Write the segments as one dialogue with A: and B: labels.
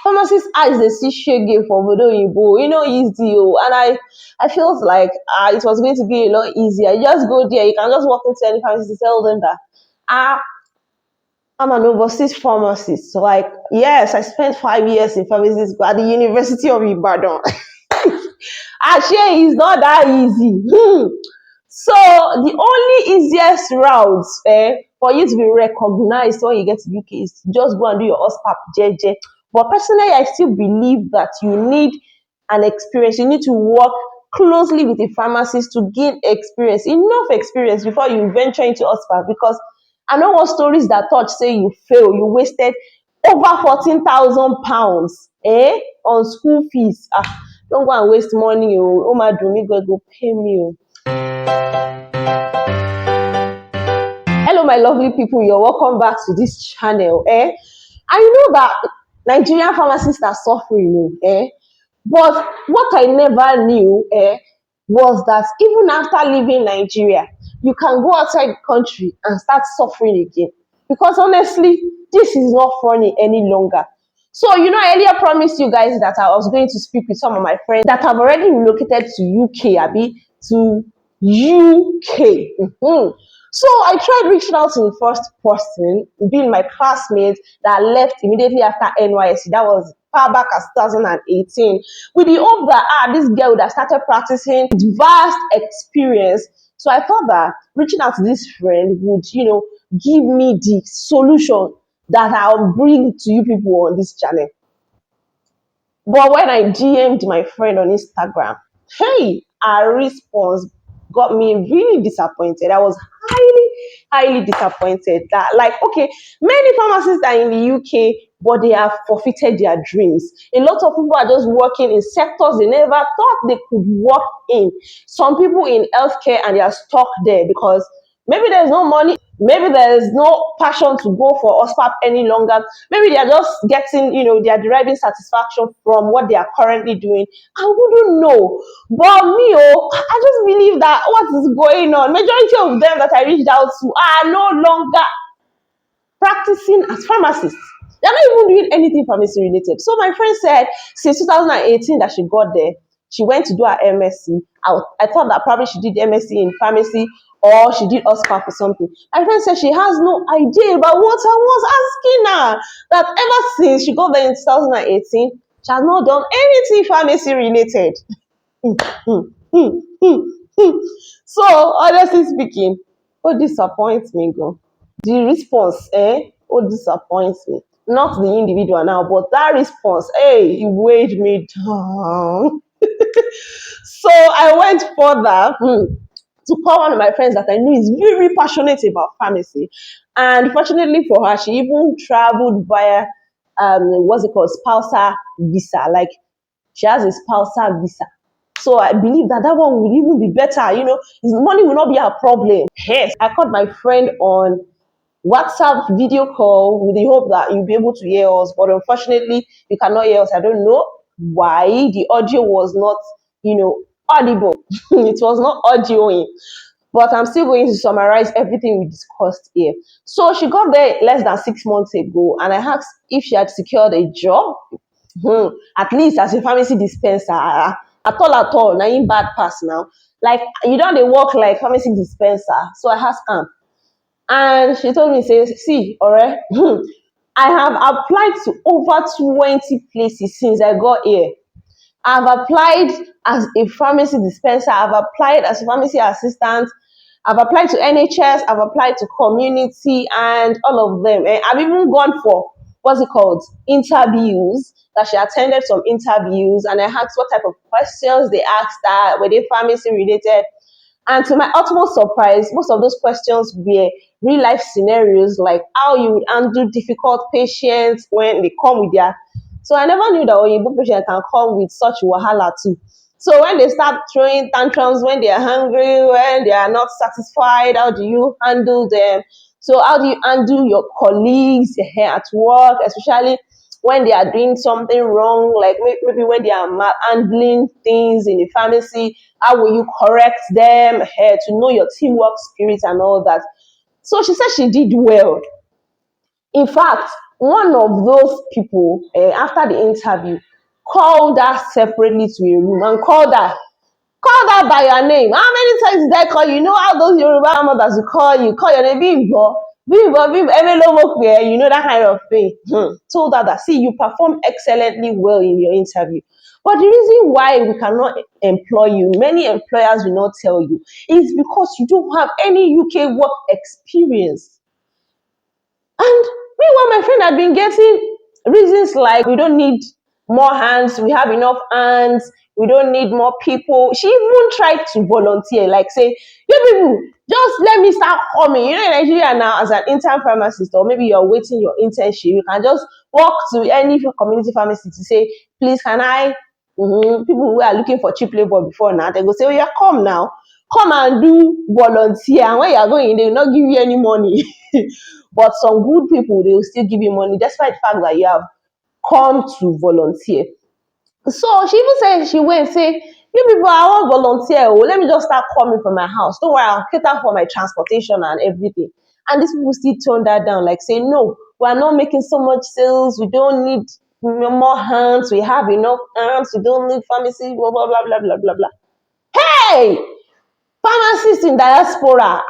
A: Pharmacist eyes they see shege for Bodo Yibo, easy. And I felt like it was going to be a lot easier. You just go there, you can just walk into any pharmacy to tell them that I'm an overseas pharmacist. So like, yes, I spent 5 years in pharmacies at the University of Ibadan. Actually, it's not that easy. So the only easiest route for you to be recognized when you get to UK is to just go and do your OSPAP JJ. But personally, I still believe that you need an experience. You need to work closely with the pharmacist to gain experience, enough experience before you venture into OSPAP. Because I know what stories that touch say you fail, you wasted over £14,000 on school fees. Don't go and waste money. Oh my do me go pay me. Hello, my lovely people. You're welcome back to this channel. I know that Nigerian pharmacists are suffering, but what I never knew was that even after leaving Nigeria, you can go outside the country and start suffering again. Because honestly, this is not funny any longer. So, I earlier promised you guys that I was going to speak with some of my friends that have already relocated to UK, to UK. So I tried reaching out to the first person, being my classmate that left immediately after NYSC. That was far back as 2018, with the hope that this girl would have started practicing with vast experience. So I thought that reaching out to this friend would, give me the solution that I'll bring to you people on this channel. But when I DM'd my friend on Instagram, hey, her response got me really disappointed. I was highly disappointed that, like, okay, many pharmacists are in the UK, but they have forfeited their dreams. A lot of people are just working in sectors they never thought they could work in. Some people in healthcare, and they are stuck there because maybe there's no money, maybe there's no passion to go for OSPAP any longer. Maybe they are just getting, they are deriving satisfaction from what they are currently doing. I wouldn't know. But me, I just believe that what is going on, majority of them that I reached out to are no longer practicing as pharmacists. They're not even doing anything pharmacy related. So my friend said since 2018 that she got there, she went to do her MSc. I thought that probably she did MSc in pharmacy or she did OSPAP or something. My friend said she has no idea about what I was asking her. That ever since she got there in 2018, she has not done anything pharmacy related. So honestly speaking, what disappoints me, go. The response, what disappoints me. Not the individual now, but that response, it weighed me down. So I went further to call one of my friends that I knew is very passionate about pharmacy. And fortunately for her, she even traveled via what's it called, spousal visa. Like, she has a spousal visa. So I believe that one will even be better. His money will not be a problem. Yes, I called my friend on WhatsApp video call with the hope that you'll be able to hear us, but unfortunately you cannot hear us. I don't know why the audio was not, audible. It was not audioing. But I'm still going to summarize everything we discussed here. So she got there less than 6 months ago, and I asked if she had secured a job, at least as a pharmacy dispenser. At all, now in bad pass now. Like, you don't they work like pharmacy dispenser. So I asked her, and she told me, say, see, alright, I have applied to over 20 places since I got here. I've applied as a pharmacy dispenser, I've applied as a pharmacy assistant, I've applied to NHS, I've applied to community, and all of them. And I've even gone for, what's it called, interviews, that she attended some interviews, and I asked what type of questions they asked her, were they pharmacy related? And to my utmost surprise, most of those questions were real life scenarios, like how you would handle difficult patients when they come with their. So I never knew that Oyibo patient can come with such wahala too. So when they start throwing tantrums, when they are hungry, when they are not satisfied, how do you handle them? So how do you handle your colleagues at work, especially when they are doing something wrong, like maybe when they are handling things in the pharmacy, how will you correct them to know your teamwork spirit and all that? So she said she did well. In fact, one of those people, after the interview, called her separately to a room and called her by your name. How many times did I call you? You know how those Yoruba mothers will call your name, Bimbo, Bimbo, Bimbo, you know that kind of thing. Told her that, see, you perform excellently well in your interview. But the reason why we cannot employ you, many employers will not tell you, is because you don't have any UK work experience. And meanwhile, my friend had been getting reasons like we don't need more hands, we have enough hands, we don't need more people. She even tried to volunteer, like say, you people, just let me start coming. You know, in Nigeria now, as an intern pharmacist, or maybe you're waiting your internship, you can just walk to any community pharmacy to say, please, can I? People who are looking for cheap labor before now, they go say, oh yeah, come now, come and do volunteer. And when you're going, they will not give you any money. But some good people, they will still give you money despite the fact that you have come to volunteer. So she even said, she went and say, you people, I want volunteer. Oh, let me just start coming from my house. Don't worry, I'll cater for my transportation and everything. And these people still turned that down, like say, no, we are not making so much sales. We don't need more hands. We have enough hands. We don't need pharmacy, blah, blah, blah, blah, blah, blah, blah. Hey, pharmacists in diaspora.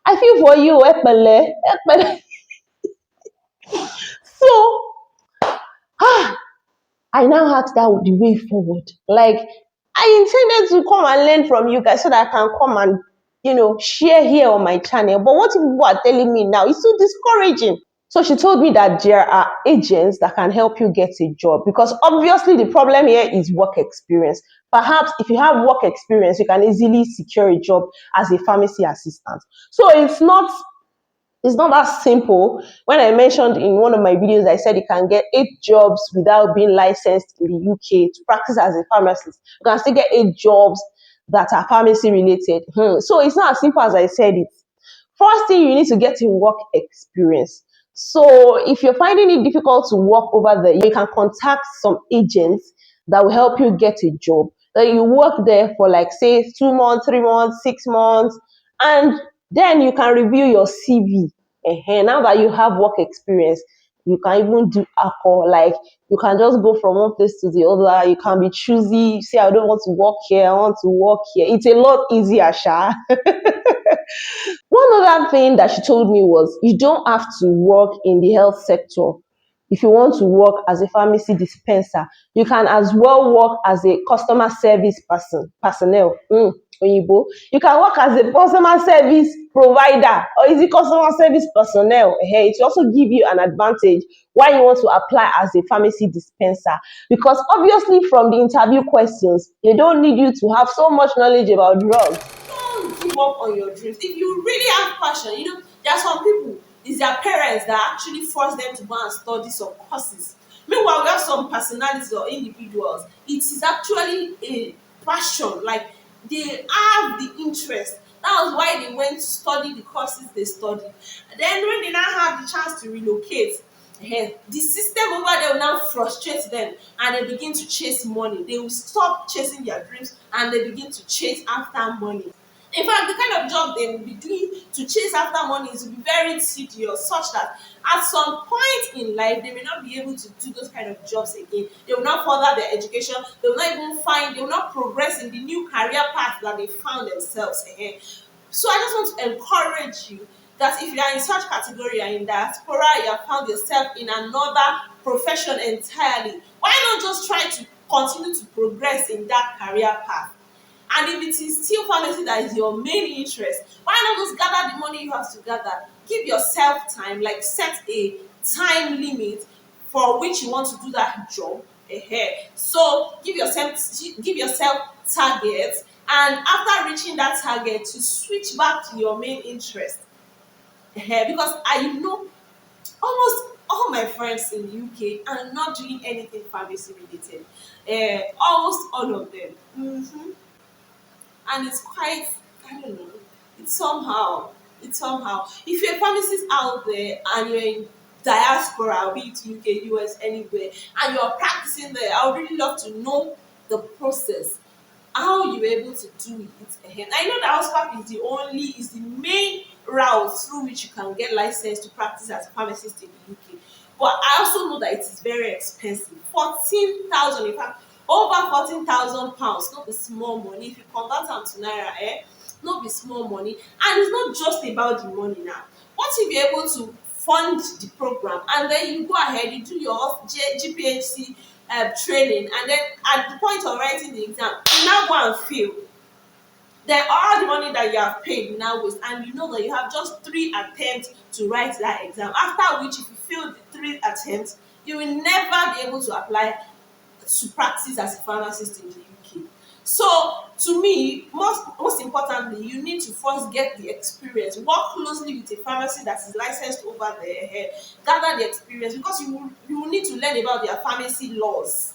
A: I feel for you, Epele. Epele. So, I now asked that the way forward. Like, I intended to come and learn from you guys so that I can come and, share here on my channel. But what people are telling me now is so discouraging. So she told me that there are agents that can help you get a job, because obviously the problem here is work experience. Perhaps if you have work experience, you can easily secure a job as a pharmacy assistant. So it's not that simple. When I mentioned in one of my videos, I said you can get 8 jobs without being licensed in the UK to practice as a pharmacist. You can still get 8 jobs that are pharmacy related. So it's not as simple as I said it. First thing, you need to get a work experience. So if you're finding it difficult to work over there, you can contact some agents that will help you get a job. Then you work there for like say 2 months, 3 months, 6 months, and then you can review your CV. Now that you have work experience, you can even do alcohol. Like you can just go from one place to the other. You can be choosy. You say, I don't want to work here. I want to work here. It's a lot easier, Sha. One other thing that she told me was you don't have to work in the health sector. If you want to work as a pharmacy dispenser, you can as well work as a customer service personnel. Oyibo. You can work as a customer service provider, or is it customer service personnel? It will also give you an advantage why you want to apply as a pharmacy dispenser, because obviously from the interview questions, they don't need you to have so much knowledge about drugs.
B: Don't give up on your dreams. If you really have passion, there are some people, it's their parents that actually force them to go and study some courses. Meanwhile, we have some personalities or individuals, it is actually a passion, like they have the interest. That was why they went to study the courses they studied. Then when they now have the chance to relocate, the system over there will now frustrate them, and they begin to chase money. They will stop chasing their dreams and they begin to chase after money. In fact, the kind of job they will be doing to chase after money is will be very tedious, such that at some point in life they may not be able to do those kind of jobs again. They will not further their education, they will not progress in the new career path that they found themselves in. So I just want to encourage you that if you are in such category and in diaspora, you have found yourself in another profession entirely, why not just try to continue to progress in that career path? And if it is still pharmacy that is your main interest, why not just gather the money you have to gather? Give yourself time, like set a time limit for which you want to do that job. So give yourself targets, and after reaching that target, to switch back to your main interest. Because I know almost all my friends in the UK are not doing anything pharmacy related. Almost all of them. And it's quite, I don't know, it's somehow if you're a pharmacist out there and you're in diaspora, be it UK, US, anywhere, and you're practicing there, I would really love to know the process, how you were able to do it. I know that house is the main route through which you can get licensed to practice as a pharmacist in the UK. But I also know that it is very expensive. 14,000, in fact, over 14,000 pounds, not be small money. If you convert them to naira, not be small money. And it's not just about the money now. Once you be able to fund the program and then you go ahead, you do your GPHC training, and then at the point of writing the exam, you now go and fail. Then all the money that you have paid now waste, and you know that you have just 3 attempts to write that exam. After which, if you fail the 3 attempts, you will never be able to apply to practice as a pharmacist in the UK. So, to me, most importantly, you need to first get the experience. Work closely with a pharmacy that is licensed over there. Gather the experience, because you will need to learn about their pharmacy laws.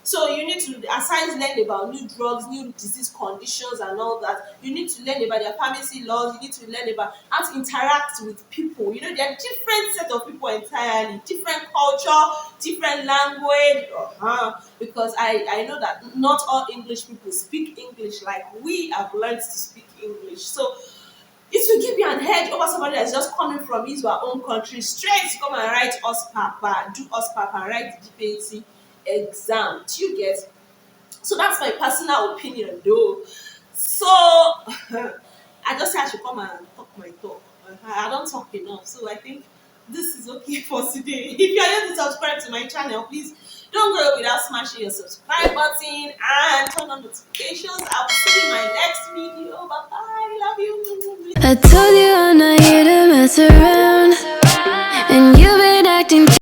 B: So you need to, aside learn about new drugs, new disease conditions and all that, you need to learn about their pharmacy laws, you need to learn about how to interact with people. You know, there are different set of people entirely, different culture, different language, because I know that not all English people speak English like we have learned to speak English. So it will give you an edge over somebody that's just coming from his or her own country straight to come and write OSPAP, do OSPAP and write the GPAC exam. Do you get? So that's my personal opinion though. So I just say I should come and talk my talk. I don't talk enough. So I think this is okay for today. If you are yet to subscribe to my channel, please don't go without smashing your subscribe button and turn on notifications. I'll see you in my next video. Bye bye. Love you.
C: I told you I'm not here to mess around, and you've been acting